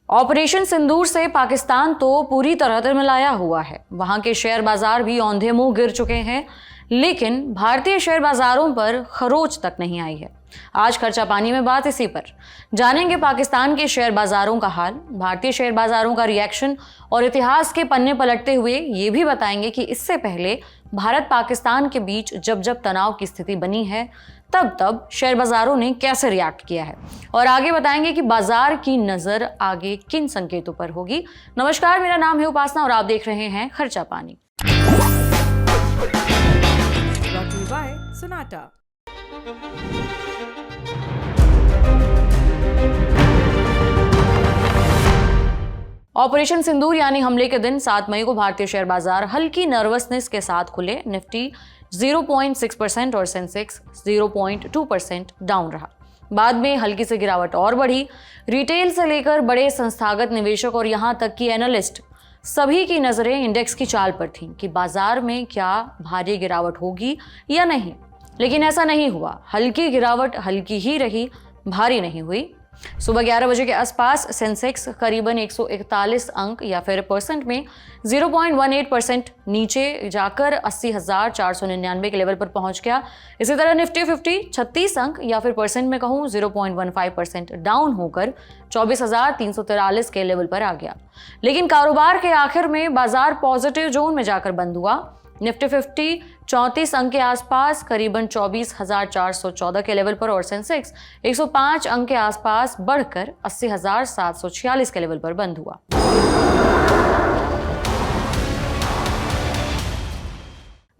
Operation सिंदूर से पाकिस्तान तो पूरी तरह तिलमिलाया हुआ है। वहां के शेयर बाजार भी औंधे मुंह गिर चुके हैं, लेकिन भारतीय शेयर बाजारों पर खरोच तक नहीं आई है। आज खर्चा पानी में बात इसी पर जानेंगे पाकिस्तान के शेयर बाजारों का हाल, भारतीय शेयर बाजारों का रिएक्शन और इतिहास के पन्ने पलटते हुए ये भी बताएंगे कि इससे पहले भारत पाकिस्तान के बीच जब जब तनाव की स्थिति बनी है तब तब शेयर बाजारों ने कैसे रिएक्ट किया है, और आगे बताएंगे कि बाजार की नजर आगे किन संकेतों पर होगी। नमस्कार, मेरा नाम है उपासना और आप देख रहे हैं खर्चा पानी। सोनाटा। ऑपरेशन सिंदूर यानी हमले के दिन 7 मई को भारतीय शेयर बाजार हल्की नर्वसनेस के साथ खुले। निफ्टी 0.6% और सेंसेक्स 0.2% डाउन रहा। बाद में हल्की सी गिरावट और बढ़ी। रिटेल से लेकर बड़े संस्थागत निवेशक और यहां तक कि एनालिस्ट सभी की नजरें इंडेक्स की चाल पर थीं कि बाजार में क्या भारी गिरावट होगी या नहीं, लेकिन ऐसा नहीं हुआ। हल्की गिरावट हल्की ही रही, भारी नहीं हुई। सुबह 11 बजे के आसपास सेंसेक्स करीबन 141 अंक या फिर परसेंट में 0.18% नीचे जाकर 80,499 के लेवल पर पहुंच गया। इसी तरह निफ्टी 50 36 अंक या फिर परसेंट में कहूं 0.15% डाउन होकर 24,343 के लेवल पर आ गया। लेकिन कारोबार के आखिर में बाजार पॉजिटिव जोन में जाकर बंद हुआ। निफ्टी 50 34 अंक के आसपास करीबन 24,414 के लेवल पर और सेंसेक्स 105 अंक के आसपास बढ़कर 80,746 के लेवल पर बंद हुआ।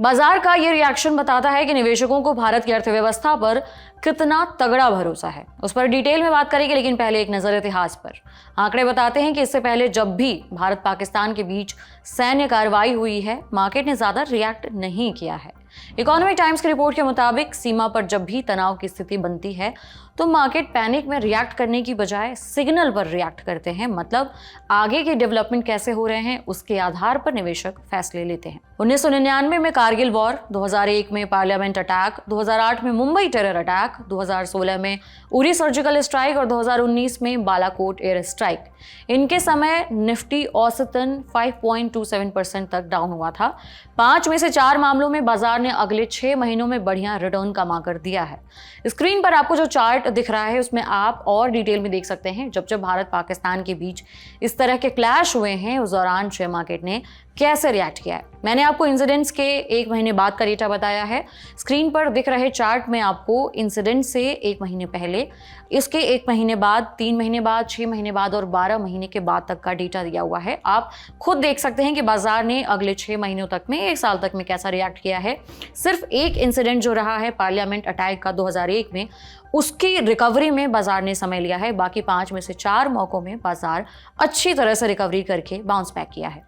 बाजार का ये रिएक्शन बताता है कि निवेशकों को भारत की अर्थव्यवस्था पर कितना तगड़ा भरोसा है। उस पर डिटेल में बात करेंगे, लेकिन पहले एक नजर इतिहास पर। आंकड़े बताते हैं कि इससे पहले जब भी भारत पाकिस्तान के बीच सैन्य कार्रवाई हुई है, मार्केट ने ज्यादा रिएक्ट नहीं किया है। इकोनॉमिक टाइम्स की रिपोर्ट के मुताबिक सीमा पर जब भी तनाव की स्थिति बनती है तो मार्केट पैनिक में रिएक्ट करने की बजाय सिग्नल पर रिएक्ट करते हैं। मतलब आगे के डेवलपमेंट कैसे हो रहे हैं उसके आधार पर निवेशक फैसले लेते हैं। 1999 में कारगिल वॉर, 2001 में पार्लियामेंट अटैक, 2008 में मुंबई टेरर अटैक, 2016 में उरी सर्जिकल स्ट्राइक और 2019 में बालाकोट एयर स्ट्राइक। इनके समय निफ्टी औसतन 5.27% तक डाउन हुआ था। 5 में से 4 मामलों में बाजार ने अगले 6 महीनों में बढ़िया रिटर्न कमा कर दिया है। स्क्रीन पर आपको जो चार्ट दिख रहा है उसमें आप और डिटेल में देख सकते हैं जब जब भारत पाकिस्तान के बीच इस तरह के क्लैश हुए हैं उस दौरान शेयर मार्केट ने कैसे रिएक्ट किया है। मैंने आपको इंसिडेंट्स के 1 महीने बाद का डेटा बताया है। स्क्रीन पर दिख रहे चार्ट में आपको इंसिडेंट से 1 महीने पहले, इसके 1 महीने बाद, 3 महीने बाद, 6 महीने बाद और 12 महीने के बाद तक का डेटा दिया हुआ है। आप खुद देख सकते हैं कि बाजार ने अगले 6 महीनों तक में, 1 साल तक में कैसा रिएक्ट किया है। सिर्फ एक इंसिडेंट जो रहा है पार्लियामेंट अटैक का 2001 में, उसकी रिकवरी में बाजार ने समय लिया है। बाकी 5 में से 4 मौकों में बाजार अच्छी तरह से रिकवरी करके बाउंस बैक किया है।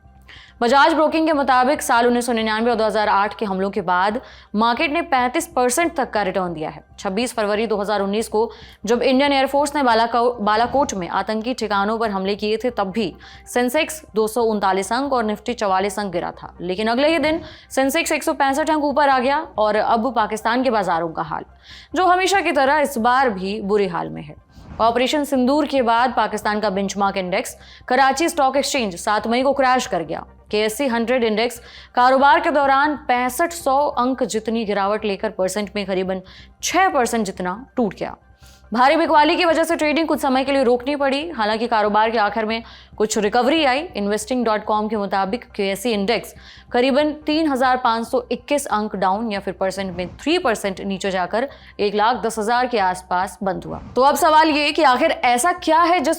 बजाज ब्रोकिंग के मुताबिक साल 1999 और 2008 के हमलों के बाद मार्केट ने 35% तक का रिटर्न दिया है। 26 फरवरी 2019 को जब इंडियन एयरफोर्स ने बालाकोट में आतंकी ठिकानों पर हमले किए थे तब भी सेंसेक्स 239 अंक और निफ्टी 44 अंक गिरा था। लेकिन अगले ही दिन सेंसेक्स 165 अंक ऊपर आ गया। और अब पाकिस्तान के बाजारों का हाल, जो हमेशा की तरह इस बार भी बुरे हाल में है। ऑपरेशन सिंदूर के बाद पाकिस्तान का benchmark index Karachi stock exchange 7 मई को क्रैश कर गया। KSE 100 इंडेक्स कारोबार के दौरान 6500 अंक जितनी गिरावट लेकर परसेंट में करीबन 6% जितना टूट गया। भारी बिकवाली की वजह से ट्रेडिंग कुछ समय के लिए रोकनी पड़ी। हालांकि कारोबार के आखिर में कुछ रिकवरी आई। Investing.com के मुताबिक KSE इंडेक्स करीबन 3,521 अंक डाउन या फिर परसेंट में 3% नीचे जाकर 1,10,000 के आसपास बंद हुआ। तो अब सवाल ये कि आखिर ऐसा क्या है जिस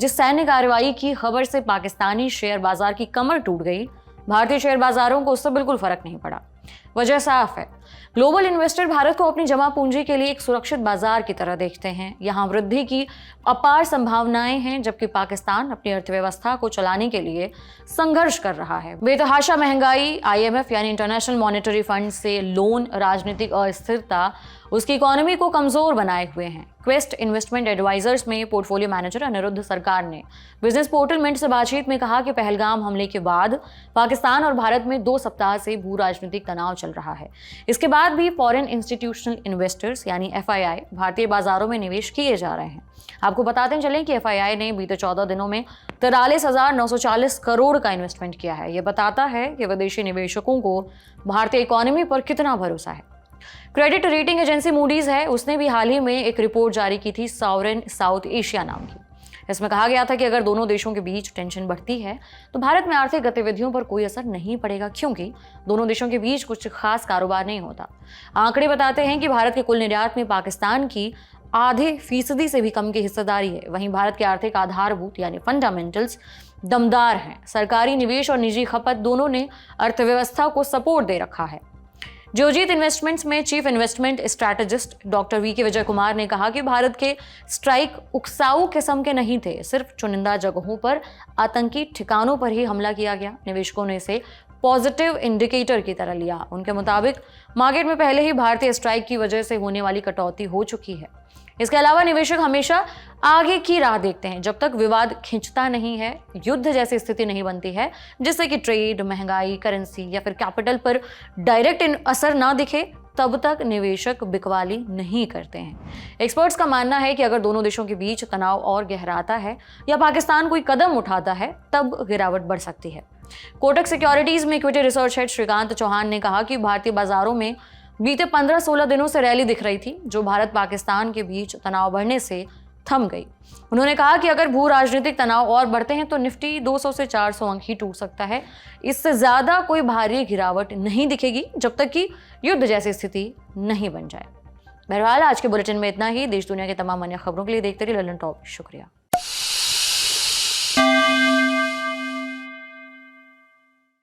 सैन्य कार्रवाई की खबर से पाकिस्तानी शेयर बाजार की कमर टूट गई, भारतीय शेयर बाजारों को उससे बिल्कुल फर्क नहीं पड़ा। वजह साफ है, ग्लोबल इन्वेस्टर भारत को अपनी जमा पूंजी के लिए एक सुरक्षित बाजार की तरह देखते हैं। यहाँ वृद्धि की अपार संभावनाएं हैं, जबकि पाकिस्तान अपनी अर्थव्यवस्था को चलाने के लिए संघर्ष कर रहा है। बेतहाशा महंगाई, IMF यानी इंटरनेशनल मॉनेटरी फंड से लोन, राजनीतिक अस्थिरता, उसकी इकोनॉमी को कमजोर बनाए हुए हैं। क्वेस्ट इन्वेस्टमेंट एडवाइजर्स में पोर्टफोलियो मैनेजर अनिरुद्ध सरकार ने बिजनेस पोर्टल मिंट से बातचीत में कहा कि पहलगाम हमले के बाद पाकिस्तान और भारत में 2 सप्ताह से भू राजनीतिक तनाव चल रहा है। इसके बाद भी फॉरेन इंस्टीट्यूशनल इन्वेस्टर्स यानी FII भारतीय बाजारों में निवेश किए जा रहे हैं। आपको बताते चलें कि FII ने बीते 14 दिनों में 43,940 करोड़ का इन्वेस्टमेंट किया है। यह बताता है कि विदेशी निवेशकों को भारतीय इकोनॉमी पर कितना भरोसा है। क्रेडिट रेटिंग एजेंसी मूडीज है, उसने भी हाल ही में एक रिपोर्ट जारी की थी सॉवरेन साउथ एशिया नाम की। इसमें कहा गया था कि अगर दोनों देशों के बीच टेंशन बढ़ती है तो भारत में आर्थिक गतिविधियों पर कोई असर नहीं पड़ेगा, क्योंकि दोनों देशों के बीच कुछ खास कारोबार नहीं होता। आंकड़े बताते हैं कि भारत के कुल निर्यात में पाकिस्तान की आधे फीसदी से भी कम की हिस्सेदारी है। वहीं भारत के आर्थिक आधारभूत यानी फंडामेंटल्स दमदार हैं। सरकारी निवेश और निजी खपत दोनों ने अर्थव्यवस्था को सपोर्ट दे रखा है। जियोजीत इन्वेस्टमेंट्स में chief investment strategist doctor VK Vijay Kumar ने कहा कि भारत के स्ट्राइक उकसाऊ किस्म के नहीं थे, सिर्फ चुनिंदा जगहों पर आतंकी ठिकानों पर ही हमला किया गया। निवेशकों ने इसे पॉजिटिव इंडिकेटर की तरह लिया। उनके मुताबिक मार्केट में पहले ही भारतीय स्ट्राइक की वजह से होने वाली कटौती हो चुकी है। इसके अलावा निवेशक हमेशा आगे की राह देखते हैं। जब तक विवाद खिंचता नहीं है, युद्ध जैसी स्थिति नहीं बनती है जिससे कि ट्रेड, महंगाई, करेंसी या फिर कैपिटल पर डायरेक्ट असर ना दिखे, तब तक निवेशक बिकवाली नहीं करते हैं। एक्सपर्ट्स का मानना है कि अगर दोनों देशों के बीच तनाव और गहराता है या पाकिस्तान कोई कदम उठाता है तब गिरावट बढ़ सकती है। कोटक सिक्योरिटीज में equity research head Shrikant Chauhan ने कहा कि भारतीय बाजारों में बीते 15-16 दिनों से रैली दिख रही थी, जो भारत पाकिस्तान के बीच तनाव बढ़ने से थम गई। उन्होंने कहा कि अगर भू राजनीतिक तनाव और बढ़ते हैं तो निफ्टी 200 से 400 अंक ही टूट सकता है। इससे ज्यादा कोई भारी गिरावट नहीं दिखेगी जब तक कि युद्ध जैसी स्थिति नहीं बन जाए। बहरहाल आज के बुलेटिन में इतना ही। देश दुनिया के तमाम अन्य खबरों के लिए देखते रहिए ललन टॉप। शुक्रिया।